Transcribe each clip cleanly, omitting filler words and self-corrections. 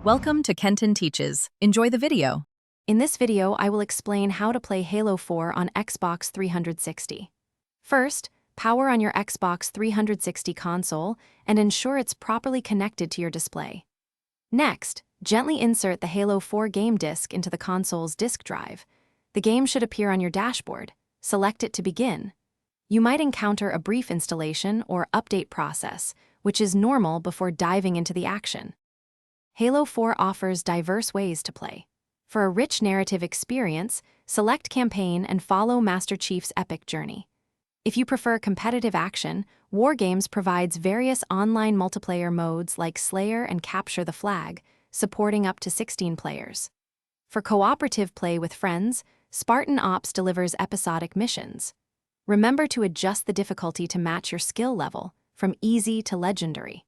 Welcome to Kenton Teaches. Enjoy the video. In this video, I will explain how to play Halo 4 on Xbox 360. First, power on your Xbox 360 console and ensure it's properly connected to your display. Next, gently insert the Halo 4 game disc into the console's disk drive. The game should appear on your dashboard. Select it to begin. You might encounter a brief installation or update process, which is normal before diving into the action. Halo 4 offers diverse ways to play. For a rich narrative experience, select Campaign and follow Master Chief's epic journey. If you prefer competitive action, Wargames provides various online multiplayer modes like Slayer and Capture the Flag, supporting up to 16 players. For cooperative play with friends, Spartan Ops delivers episodic missions. Remember to adjust the difficulty to match your skill level, from easy to legendary.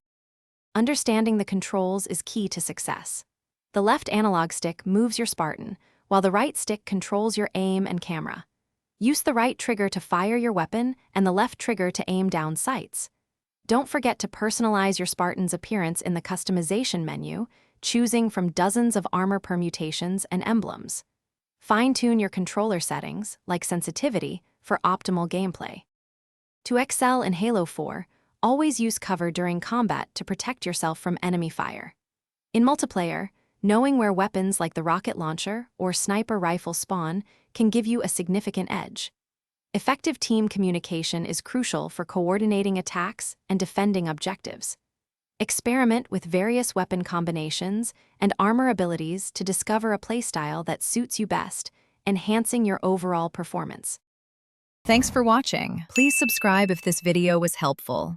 Understanding the controls is key to success. The left analog stick moves your Spartan, while the right stick controls your aim and camera. Use the right trigger to fire your weapon and the left trigger to aim down sights. Don't forget to personalize your Spartan's appearance in the customization menu, choosing from dozens of armor permutations and emblems. Fine-tune your controller settings, like sensitivity, for optimal gameplay. To excel in Halo 4, always use cover during combat to protect yourself from enemy fire. In multiplayer, knowing where weapons like the rocket launcher or sniper rifle spawn can give you a significant edge. Effective team communication is crucial for coordinating attacks and defending objectives. Experiment with various weapon combinations and armor abilities to discover a playstyle that suits you best, enhancing your overall performance. Thanks for watching. Please subscribe if this video was helpful.